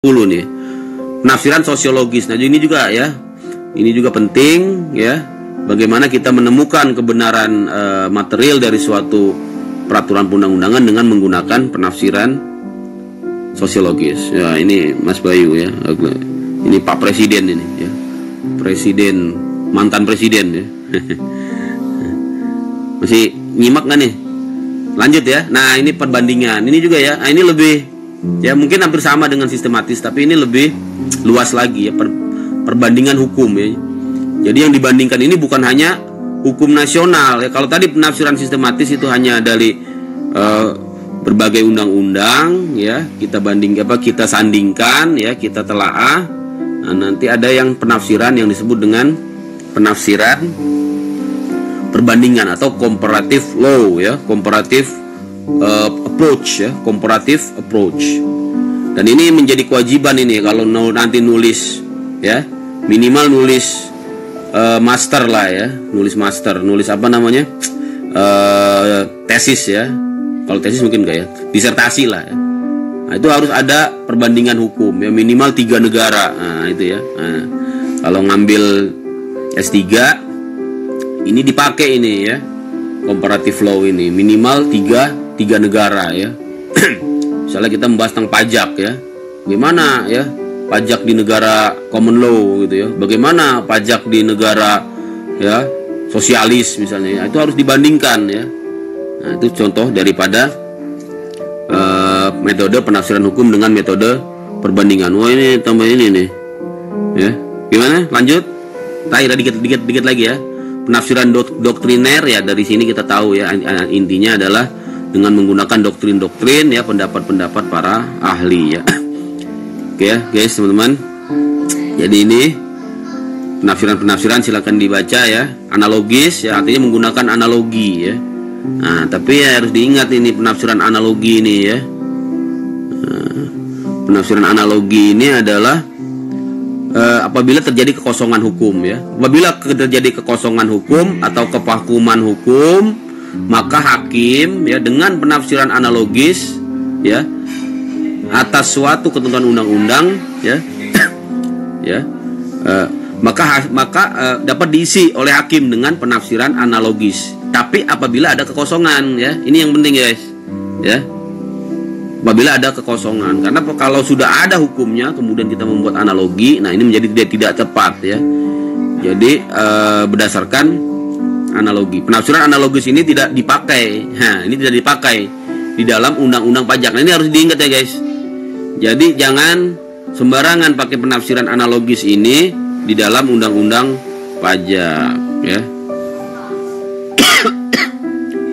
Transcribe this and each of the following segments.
nih, penafsiran sosiologis. Nah, ini juga ya, ini juga penting ya, bagaimana kita menemukan kebenaran material dari suatu peraturan perundang-undangan dengan menggunakan penafsiran sosiologis. Ya, ini Mas Bayu ya, ini Pak Presiden ini ya, presiden, mantan presiden ya. Masih nyimak nggak nih? Lanjut ya. Nah, ini perbandingan, ini juga ya. Nah, ini lebih ya, mungkin hampir sama dengan sistematis, tapi ini lebih luas lagi ya, perbandingan hukum ya. Jadi yang dibandingkan ini bukan hanya hukum nasional ya. Kalau tadi penafsiran sistematis itu hanya dari berbagai undang-undang ya, kita kita sandingkan ya, kita telaah. Nah, nanti ada yang penafsiran yang disebut dengan penafsiran perbandingan atau comparative law ya, comparative approach ya, comparative approach. Dan ini menjadi kewajiban ini kalau nanti nulis ya, minimal nulis master lah ya, nulis master, nulis apa namanya, tesis ya. Kalau tesis mungkin enggak ya, disertasi lah ya. Nah, itu harus ada perbandingan hukum ya, minimal 3 negara. Nah, itu ya. Nah, kalau ngambil S3 ini dipakai ini ya, comparative law ini minimal 3 negara ya. Misalnya kita membahas tentang pajak ya, bagaimana ya pajak di negara common law gitu ya, bagaimana pajak di negara ya sosialis misalnya ya, itu harus dibandingkan ya. Nah, itu contoh daripada metode penafsiran hukum dengan metode perbandingan. Wah, ini tambah ini nih ya, gimana lanjut? Terakhir dikit lagi ya, penafsiran doktriner ya. Dari sini kita tahu ya, intinya adalah dengan menggunakan doktrin-doktrin ya, pendapat-pendapat para ahli ya. Oke ya guys, teman-teman. Jadi ini penafsiran silakan dibaca ya. Analogis ya, artinya menggunakan analogi ya. Nah, tapi ya harus diingat ini penafsiran analogi ini ya. Nah, penafsiran analogi ini adalah apabila terjadi kekosongan hukum ya. Apabila terjadi kekosongan hukum atau kevakuman hukum, maka hakim ya dengan penafsiran analogis ya atas suatu ketentuan undang-undang ya ya maka dapat diisi oleh hakim dengan penafsiran analogis. Tapi apabila ada kekosongan ya, ini yang penting guys ya. Apabila ada kekosongan, karena kalau sudah ada hukumnya kemudian kita membuat analogi, nah ini menjadi tidak tepat ya. Jadi berdasarkan analogi, penafsiran analogis ini tidak dipakai. Nah, ini tidak dipakai di dalam undang-undang pajak. Nah, ini harus diingat ya guys. Jadi jangan sembarangan pakai penafsiran analogis ini di dalam undang-undang pajak ya.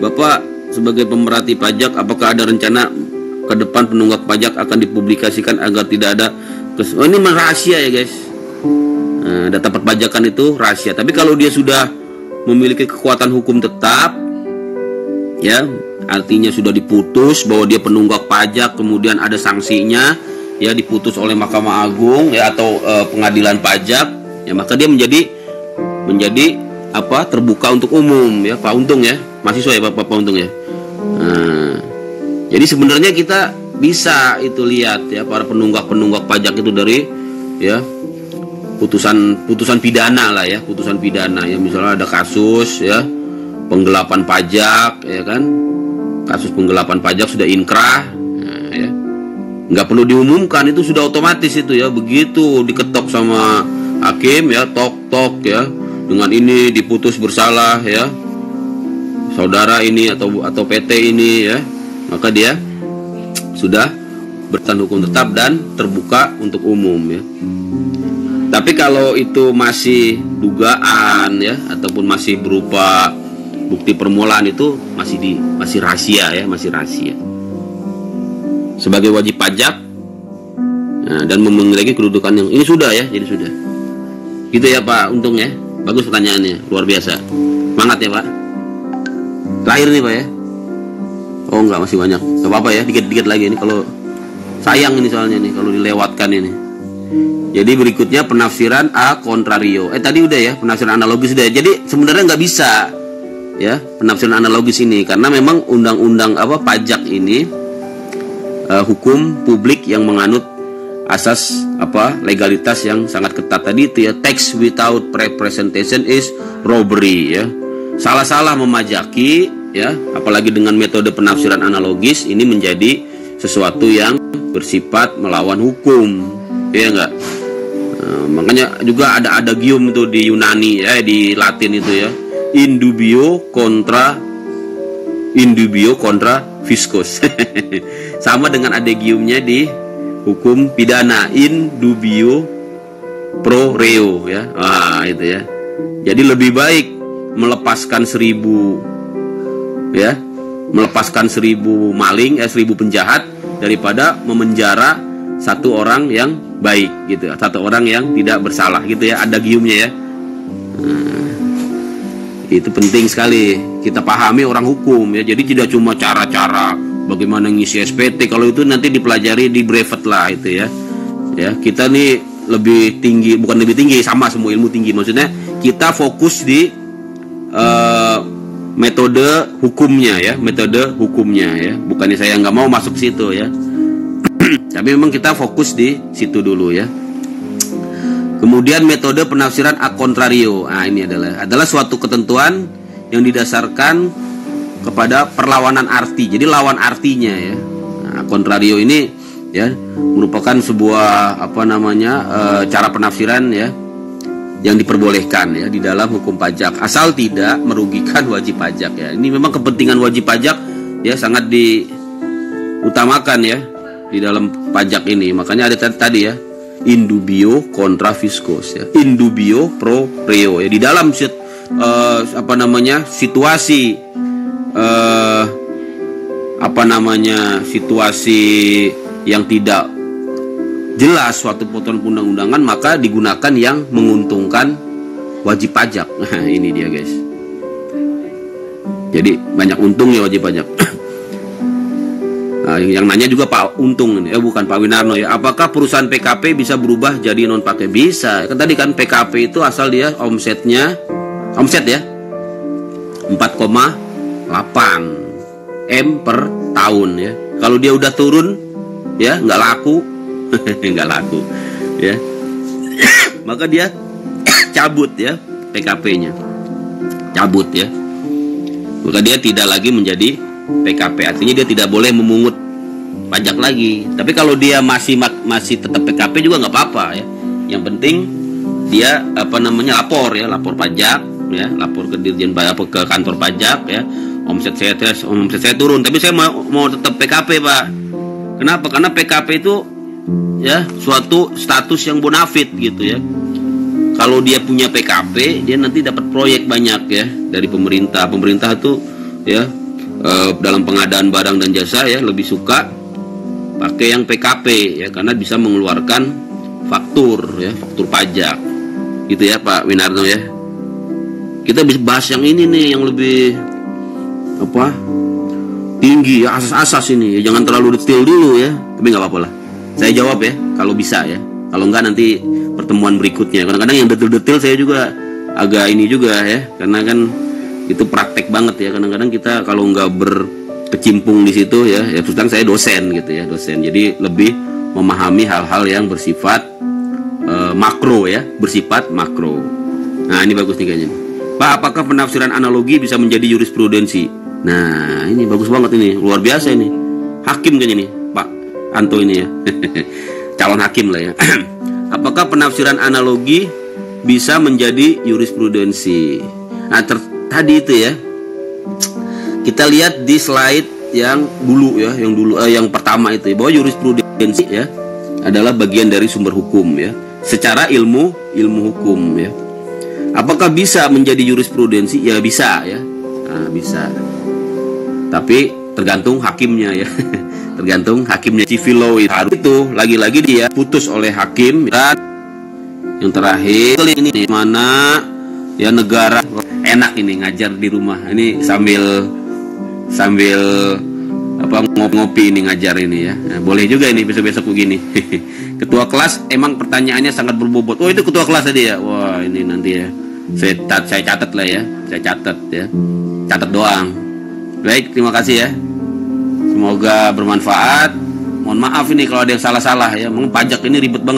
Bapak sebagai pemerhati pajak, apakah ada rencana ke depan penunggak pajak akan dipublikasikan agar tidak ada ini rahasia ya guys. Nah, data perpajakan itu rahasia. Tapi kalau dia sudah memiliki kekuatan hukum tetap ya, artinya sudah diputus bahwa dia penunggak pajak, kemudian ada sanksinya ya, diputus oleh Mahkamah Agung ya atau pengadilan pajak ya, maka dia menjadi apa, terbuka untuk umum ya. Pak Untung ya, mahasiswa ya Pak Untung ya. Nah, jadi sebenarnya kita bisa itu lihat ya, para penunggak pajak itu dari ya putusan pidana lah ya, putusan pidana ya. Misalnya ada kasus ya penggelapan pajak ya kan, kasus penggelapan pajak sudah inkrah ya, nggak perlu diumumkan, itu sudah otomatis itu ya. Begitu diketok sama hakim ya, tok ya, dengan ini diputus bersalah ya saudara ini atau PT ini ya, maka dia sudah bertahan hukum tetap dan terbuka untuk umum ya. Tapi kalau itu masih dugaan ya, ataupun masih berupa bukti permulaan, itu masih rahasia ya, masih rahasia. Sebagai wajib pajak nah, dan memiliki kedudukan yang ini sudah ya, jadi sudah. Gitu ya Pak Untung ya. Bagus pertanyaannya, luar biasa. Semangat ya Pak. Terakhir nih Pak ya. Oh enggak, masih banyak. Gak apa-apa ya, dikit-dikit lagi ini, kalau sayang ini soalnya nih kalau dilewatkan ini. Jadi berikutnya penafsiran a contrario. Tadi udah ya, penafsiran analogis udah. Jadi sebenarnya nggak bisa ya penafsiran analogis ini, karena memang undang-undang pajak ini hukum publik yang menganut asas legalitas yang sangat ketat tadi itu ya. Tax without representation is robbery ya. Salah-salah memajaki ya, apalagi dengan metode penafsiran analogis, ini menjadi sesuatu yang bersifat melawan hukum, ya enggak? Makanya juga ada adagium itu di Yunani ya, di Latin itu ya, in dubio contra fiscus. Sama dengan adagiumnya di hukum pidana, in dubio pro reo ya. Itu ya. Jadi lebih baik melepaskan 1000 ya, melepaskan 1000 maling 1000 penjahat daripada memenjara satu orang yang baik gitu, satu orang yang tidak bersalah gitu ya, adagiumnya ya. Itu penting sekali kita pahami orang hukum ya. Jadi tidak cuma cara-cara bagaimana ngisi SPT, kalau itu nanti dipelajari di brevet lah itu ya. Ya, kita nih lebih tinggi, bukan lebih tinggi, sama semua ilmu tinggi, maksudnya kita fokus di metode hukumnya ya, metode hukumnya ya. Bukannya saya nggak mau masuk situ ya, tapi memang kita fokus di situ dulu ya. Kemudian metode penafsiran a contrario. Ini adalah suatu ketentuan yang didasarkan kepada perlawanan arti. Jadi lawan artinya ya. A contrario ini ya merupakan sebuah cara penafsiran ya yang diperbolehkan ya di dalam hukum pajak, asal tidak merugikan wajib pajak ya. Ini memang kepentingan wajib pajak ya sangat diutamakan ya di dalam pajak ini. Makanya ada tadi ya, in dubio contra fiscus ya, in dubio pro reo ya. Di dalam situasi situasi yang tidak jelas suatu potongan undang-undangan, maka digunakan yang menguntungkan wajib pajak. Nah, ini dia guys. Jadi banyak untungnya wajib pajak. Nah, yang nanya juga Pak Untung ini, bukan Pak Winarno ya. Apakah perusahaan PKP bisa berubah jadi non pakai? Bisa. Kan tadi kan PKP itu asal dia omset ya 4,8 M per tahun ya. Kalau dia udah turun ya nggak laku. Nggak laku ya, maka dia cabut ya PKP-nya, cabut ya, maka dia tidak lagi menjadi PKP, artinya dia tidak boleh memungut pajak lagi. Tapi kalau dia masih tetap PKP juga nggak apa-apa ya, yang penting dia lapor ya, lapor pajak ya, lapor ke Dirjen Pajak, ke kantor pajak ya, omset saya turun tapi saya mau tetap PKP Pak. Kenapa? Karena PKP itu ya suatu status yang bonafit gitu ya. Kalau dia punya PKP, dia nanti dapat proyek banyak ya dari pemerintah. Pemerintah tuh ya dalam pengadaan barang dan jasa ya lebih suka pakai yang PKP ya, karena bisa mengeluarkan faktur ya, faktur pajak gitu ya Pak Winarno ya. Kita bisa bahas yang ini nih, yang lebih tinggi ya, asas-asas ini ya. Jangan terlalu detail dulu ya, tapi nggak apa-apa lah. Saya jawab ya kalau bisa ya. Kalau enggak nanti pertemuan berikutnya. Kadang-kadang yang detail-detail saya juga agak ini juga ya, karena kan itu praktek banget ya. Kadang-kadang kita kalau enggak berkecimpung di situ ya sekarang saya dosen gitu ya, dosen. Jadi lebih memahami hal-hal yang bersifat makro ya, bersifat makro. Nah, ini bagus nih kayaknya. Pak, apakah penafsiran analogi bisa menjadi jurisprudensi? Nah, ini bagus banget ini, luar biasa ini. Hakim kayaknya nih Pak Anto ini ya. Calon hakim lah ya. Apakah penafsiran analogi bisa menjadi jurisprudensi? Nah, tadi itu ya, kita lihat di slide yang dulu ya, yang pertama itu ya, bahwa jurisprudensi ya adalah bagian dari sumber hukum ya, secara ilmu hukum ya. Apakah bisa menjadi jurisprudensi? Ya bisa ya, nah, bisa. Tapi tergantung hakimnya ya. Tergantung hakimnya. Civil law itu lagi-lagi dia putus oleh hakim. Dan yang terakhir ini mana ya, negara enak ini ngajar di rumah ini sambil ngopi ini ngajar ini ya. Nah, boleh juga ini besok-besok begini. Ketua kelas emang pertanyaannya sangat berbobot. Oh, itu ketua kelas tadi ya. Wah, ini nanti ya saya catat lah ya. Saya catat ya. Catat doang. Baik, terima kasih ya. Semoga bermanfaat. Mohon maaf ini kalau ada yang salah-salah ya. Memang pajak ini ribet banget.